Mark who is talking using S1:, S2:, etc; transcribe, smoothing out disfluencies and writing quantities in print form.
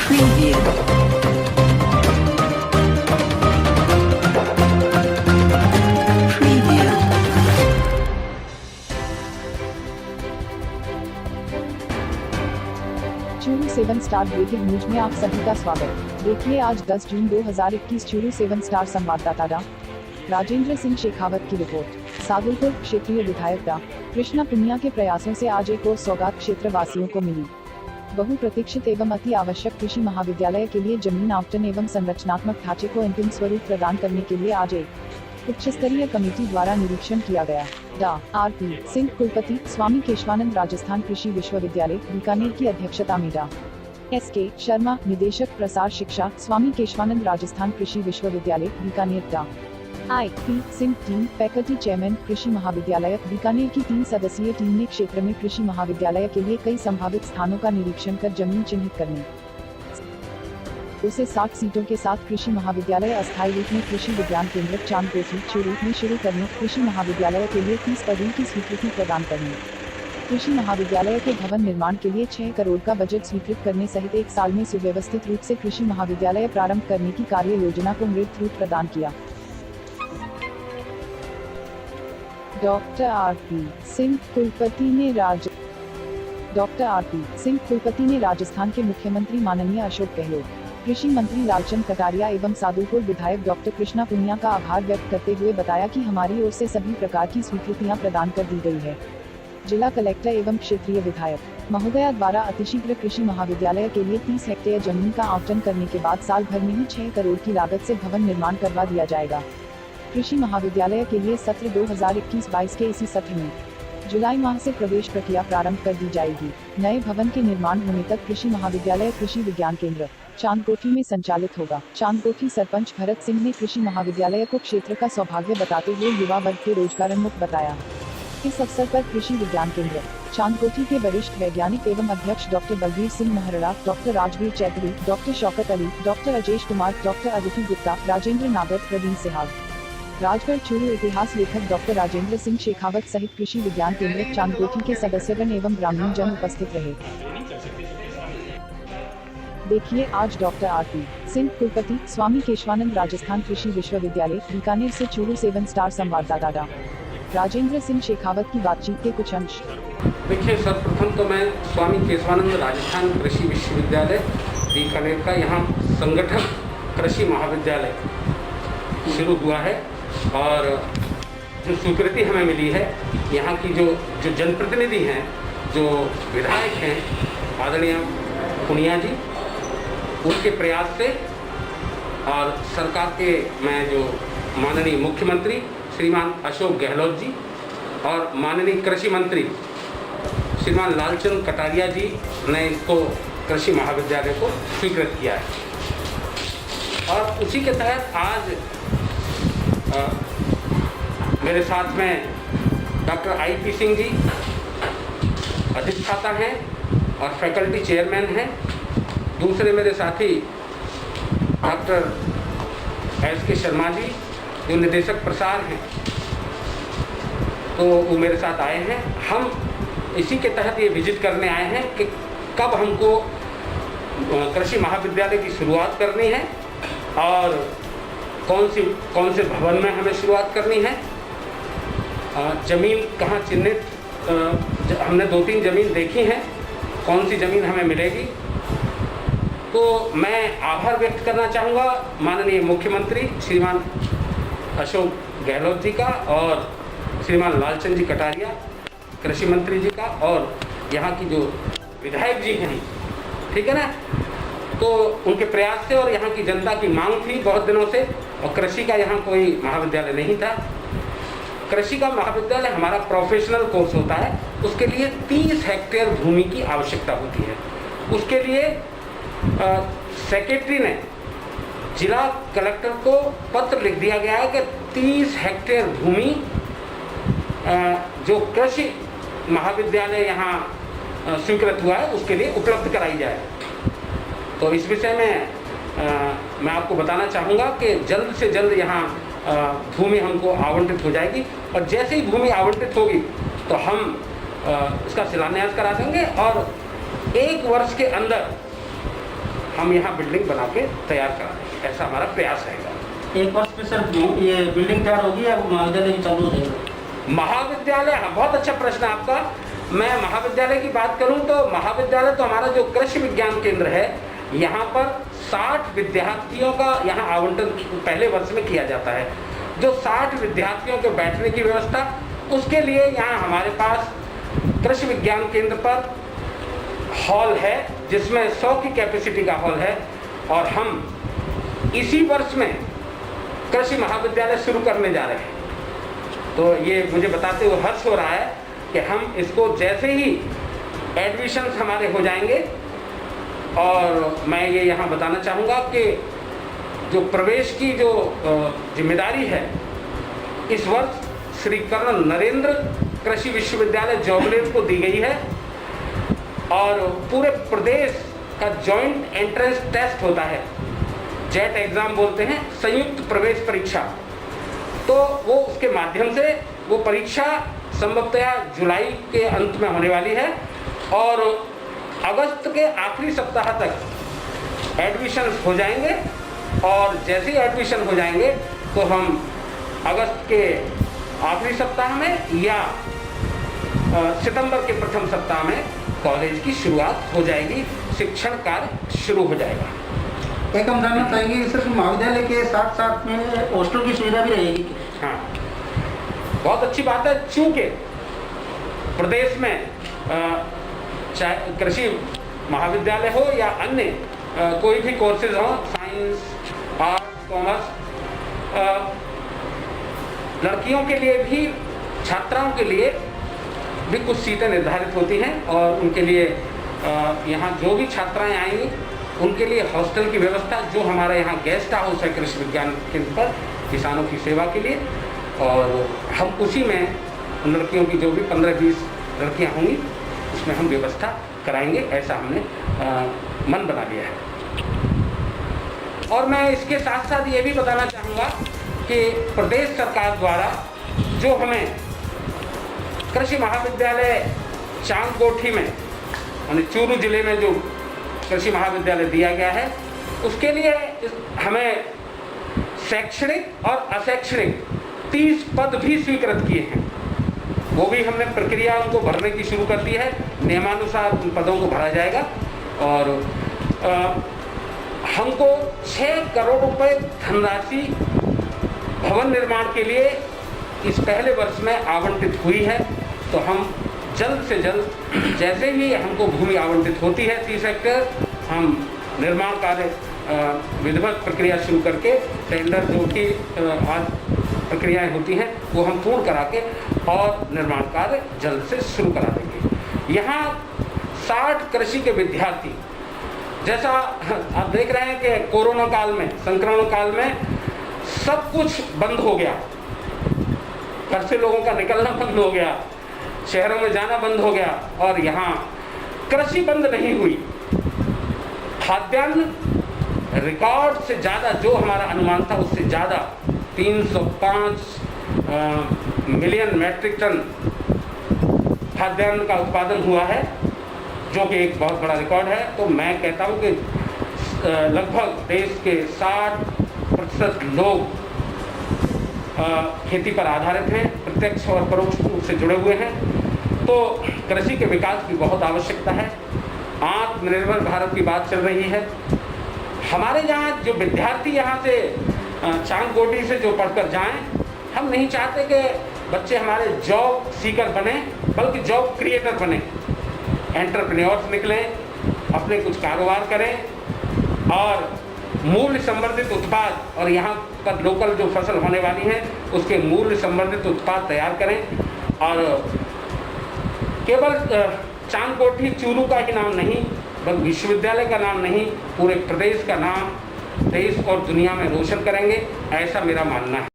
S1: Preview. Preview.
S2: Churu 7 star breaking news में आप सभी का स्वागत। देखिए आज 10 जून 2021 चूरू 7 स्टार संवाददाता डा राजेंद्र सिंह शेखावत की रिपोर्ट। सादुलपुर क्षेत्रीय विधायक डा कृष्णा पुनिया के प्रयासों से आज एक और सौगात क्षेत्र वासियों को मिली। बहुप्रतीक्षित एवं अति आवश्यक कृषि महाविद्यालय के लिए जमीन आवंटन एवं संरचनात्मक ढांचे को अंतिम स्वरूप प्रदान करने के लिए आज एक उच्च स्तरीय कमेटी द्वारा निरीक्षण किया गया। डा आर.पी. सिंह कुलपति स्वामी केशवानंद राजस्थान कृषि विश्वविद्यालय बीकानेर की अध्यक्षता में डा एस.के. शर्मा निदेशक प्रसार शिक्षा स्वामी केशवानंद राजस्थान कृषि विश्वविद्यालय बीकानेर डा IP. Singh team faculty chairman कृषि महाविद्यालय बीकानेर की 3 सदस्यीय टीम ने क्षेत्र में कृषि महाविद्यालय के लिए कई संभावित स्थानों का निरीक्षण कर जमीन चिन्हित करने उसे 60 सीटों के साथ कृषि महाविद्यालय अस्थायी रूप में कृषि विज्ञान केंद्र चांदकोठी चूरू में शुरू करने, कृषि महाविद्यालय के लिए 30 पदों की स्वीकृति प्रदान करने, कृषि महाविद्यालय के भवन निर्माण के लिए 6 करोड़ का बजट स्वीकृत करने सहित 1 साल में सुव्यवस्थित रूप से कृषि महाविद्यालय प्रारंभ करने की कार्य योजना को मृत रूप प्रदान किया। Doctor RP. सिंह कुलपति ने राजस्थान के मुख्यमंत्री माननीय अशोक गहलोत, कृषि मंत्री लालचंद कटारिया एवं सादुलपुर विधायक डॉक्टर कृष्णा पुनिया का आभार व्यक्त करते हुए बताया कि हमारी ओर से सभी प्रकार की स्वीकृतियां प्रदान कर दी गई है। जिला कलेक्टर एवं क्षेत्रीय विधायक महोदया द्वारा अतिशीघ्र कृषि महाविद्यालय के लिए 30 हेक्टेयर जमीन का आवंटन करने के बाद साल भर में ही 6 करोड़ की लागत से भवन निर्माण करवा दिया जाएगा। कृषि महाविद्यालय के लिए सत्र 2021-22 के इसी सत्र में जुलाई माह से प्रवेश प्रक्रिया प्रारंभ कर दी जाएगी। नए भवन के निर्माण होने तक कृषि महाविद्यालय कृषि विज्ञान केंद्र चांदकोठी में संचालित होगा। चांदकोठी सरपंच भरत सिंह ने कृषि महाविद्यालय को क्षेत्र का सौभाग्य बताते हुए युवा वर्ग के रोजगारोन्मुख बताया। इस अवसर पर कृषि विज्ञान केंद्र चांदकोठी के वरिष्ठ वैज्ञानिक एवं अध्यक्ष doctor Balbir Singh Maharda, doctor Rajveer Chaudhary, doctor Shaukat Ali, doctor Ajesh Kumar, doctor Aditi Gupta, Rajendra Nagar, Praveen Sihag, Rajgarh Churu इतिहास लेखक डॉक्टर राजेंद्र सिंह शेखावत सहित कृषि विज्ञान केंद्र चांदकोठी के सदस्यगण एवं ग्रामीण जन उपस्थित रहे। देखिए आज डॉक्टर आर.पी. सिंह कुलपति स्वामी केशवानंद राजस्थान कृषि विश्वविद्यालय बीकानेर से चूरू 7 स्टार संवाददाता डा राजेंद्र सिंह शेखावत की बातचीत के कुछ अंश।
S3: देखिए, सर्वप्रथम तो मैं स्वामी केशवानंद राजस्थान कृषि विश्वविद्यालय बीकानेर का यहाँ संगठक कृषि महाविद्यालय शुरू हुआ है और जो स्वीकृति हमें मिली है, यहाँ की जो जनप्रतिनिधि हैं, जो विधायक हैं आदरणीय पुनिया जी, उनके प्रयास से और सरकार के मैं जो माननीय मुख्यमंत्री श्रीमान अशोक गहलोत जी और माननीय कृषि मंत्री श्रीमान लालचंद कटारिया जी ने इसको कृषि महाविद्यालय को स्वीकृत किया है। और उसी के तहत आज मेरे साथ में डॉक्टर आई.पी. सिंह जी अधिष्ठाता हैं और फैकल्टी चेयरमैन हैं। दूसरे मेरे साथी डॉक्टर एस.के. शर्मा जी जो निदेशक प्रसार हैं, तो वो मेरे साथ आए हैं। हम इसी के तहत ये विजिट करने आए हैं कि कब हमको कृषि महाविद्यालय की शुरुआत करनी है और कौन से भवन में हमें शुरुआत करनी है, जमीन कहाँ चिन्हित, हमने 2-3 जमीन देखी हैं, कौन सी जमीन हमें मिलेगी। तो मैं आभार व्यक्त करना चाहूँगा माननीय मुख्यमंत्री श्रीमान अशोक गहलोत जी का और श्रीमान लालचंद जी कटारिया कृषि मंत्री जी का और यहाँ की जो विधायक जी हैं, ठीक है ना, तो उनके प्रयास से और यहाँ की जनता की मांग थी बहुत दिनों से, और कृषि का यहाँ कोई महाविद्यालय नहीं था। कृषि का महाविद्यालय हमारा प्रोफेशनल कोर्स होता है, उसके लिए 30 हेक्टेयर भूमि की आवश्यकता होती है। उसके लिए सेक्रेटरी ने जिला कलेक्टर को पत्र लिख दिया गया है कि 30 हेक्टेयर भूमि जो कृषि महाविद्यालय यहाँ स्वीकृत हुआ है उसके लिए उपलब्ध कराई जाए। तो इस विषय में मैं आपको बताना चाहूँगा कि जल्द से जल्द यहाँ भूमि हमको आवंटित हो जाएगी, और जैसे ही भूमि आवंटित होगी तो हम इसका शिलान्यास करा देंगे और 1 वर्ष के अंदर हम यहाँ बिल्डिंग बना के तैयार करा देंगे, ऐसा हमारा प्रयास रहेगा।
S1: एक वर्ष में सर ये बिल्डिंग तैयार होगी या महाविद्यालय भी चालू हो जाएगा?
S3: महाविद्यालय, हाँ, बहुत अच्छा प्रश्न आपका। मैं महाविद्यालय की बात करूं तो महाविद्यालय तो हमारा जो कृषि विज्ञान केंद्र है, यहाँ पर 60 विद्यार्थियों का यहाँ आवंटन पहले वर्ष में किया जाता है। जो 60 विद्यार्थियों के बैठने की व्यवस्था, उसके लिए यहाँ हमारे पास कृषि विज्ञान केंद्र पर हॉल है, जिसमें 100 की कैपेसिटी का हॉल है। और हम इसी वर्ष में कृषि महाविद्यालय शुरू करने जा रहे हैं। तो ये मुझे बताते हुए हर्ष हो रहा है कि हम इसको जैसे ही एडमिशन्स हमारे हो जाएंगे, और मैं ये यहाँ बताना चाहूँगा कि जो प्रवेश की जो जिम्मेदारी है, इस वर्ष श्री कर्नल नरेंद्र कृषि विश्वविद्यालय जौबलेर को दी गई है। और पूरे प्रदेश का जॉइंट एंट्रेंस टेस्ट होता है, जेट एग्ज़ाम बोलते हैं, संयुक्त प्रवेश परीक्षा। तो वो उसके माध्यम से वो परीक्षा संभवतया जुलाई के अंत में होने वाली है, और अगस्त के आखिरी सप्ताह तक एडमिशन हो जाएंगे। और जैसे ही एडमिशन हो जाएंगे तो हम अगस्त के आखिरी सप्ताह में या सितंबर के प्रथम सप्ताह में कॉलेज की शुरुआत हो जाएगी, शिक्षण कार्य शुरू हो जाएगा।
S1: एक हम जानना चाहेंगे सिर्फ महाविद्यालय के साथ साथ में हॉस्टल की सुविधा भी रहेगी?
S3: हाँ, बहुत अच्छी बात है। चूँकि प्रदेश में चाहे कृषि महाविद्यालय हो या अन्य कोई भी कोर्सेज हो, साइंस, आर्ट्स, कॉमर्स, लड़कियों के लिए भी, छात्राओं के लिए भी कुछ सीटें निर्धारित होती हैं। और उनके लिए यहाँ जो भी छात्राएं आएंगी उनके लिए हॉस्टल की व्यवस्था, जो हमारे यहाँ गेस्ट हाउस है कृषि विज्ञान केंद्र पर किसानों की सेवा के लिए, और हम उसी में लड़कियों की जो भी 15-20 लड़कियाँ होंगी उसमें हम व्यवस्था कराएंगे, ऐसा हमने मन बना लिया है। और मैं इसके साथ साथ ये भी बताना चाहूँगा कि प्रदेश सरकार द्वारा जो हमें कृषि महाविद्यालय चांदकोठी में, यानी चूरू जिले में जो कृषि महाविद्यालय दिया गया है, उसके लिए हमें शैक्षणिक और अशैक्षणिक 30 पद भी स्वीकृत किए हैं। वो भी हमने प्रक्रिया उनको भरने की शुरू कर दी है, नियमानुसार उन पदों को भरा जाएगा। और हमको 6 करोड़ रुपए धनराशि भवन निर्माण के लिए इस पहले वर्ष में आवंटित हुई है। तो हम जल्द से जल्द, जैसे ही हमको भूमि आवंटित होती है 30 हेक्टेयर, हम निर्माण कार्य विधिवत प्रक्रिया शुरू करके टेंडर जो कि आज प्रक्रियाएं होती हैं वो हम पूर्ण करा के और निर्माण कार्य जल्द से शुरू करा देंगे। यहाँ 60 कृषि के विद्यार्थी, जैसा आप देख रहे हैं कि कोरोना काल में, संक्रमण काल में सब कुछ बंद हो गया, घर से लोगों का निकलना बंद हो गया, शहरों में जाना बंद हो गया, और यहाँ कृषि बंद नहीं हुई। खाद्यान्न रिकॉर्ड से ज़्यादा, जो हमारा अनुमान था उससे ज़्यादा 305 मिलियन मैट्रिक टन खाद्यान्न का उत्पादन हुआ है, जो कि एक बहुत बड़ा रिकॉर्ड है। तो मैं कहता हूँ कि लगभग देश के 60% लोग खेती पर आधारित हैं, प्रत्यक्ष और परोक्ष रूप से जुड़े हुए हैं। तो कृषि के विकास की बहुत आवश्यकता है। आत्मनिर्भर भारत की बात चल रही है। हमारे यहाँ जो विद्यार्थी यहाँ से चांदकोटी से जो पढ़कर जाएं, हम नहीं चाहते कि बच्चे हमारे जॉब सीकर बने, बल्कि जॉब क्रिएटर बने, एंटरप्रेन्योर्स निकलें, अपने कुछ कारोबार करें और मूल्य संवर्धित उत्पाद, और यहाँ पर लोकल जो फसल होने वाली है उसके मूल्य संवर्धित उत्पाद तैयार करें। और केवल चांदकोठी चूरू का ही नाम नहीं, बल्कि विश्वविद्यालय का नाम नहीं, पूरे प्रदेश का नाम देश और दुनिया में रोशन करेंगे, ऐसा मेरा मानना है।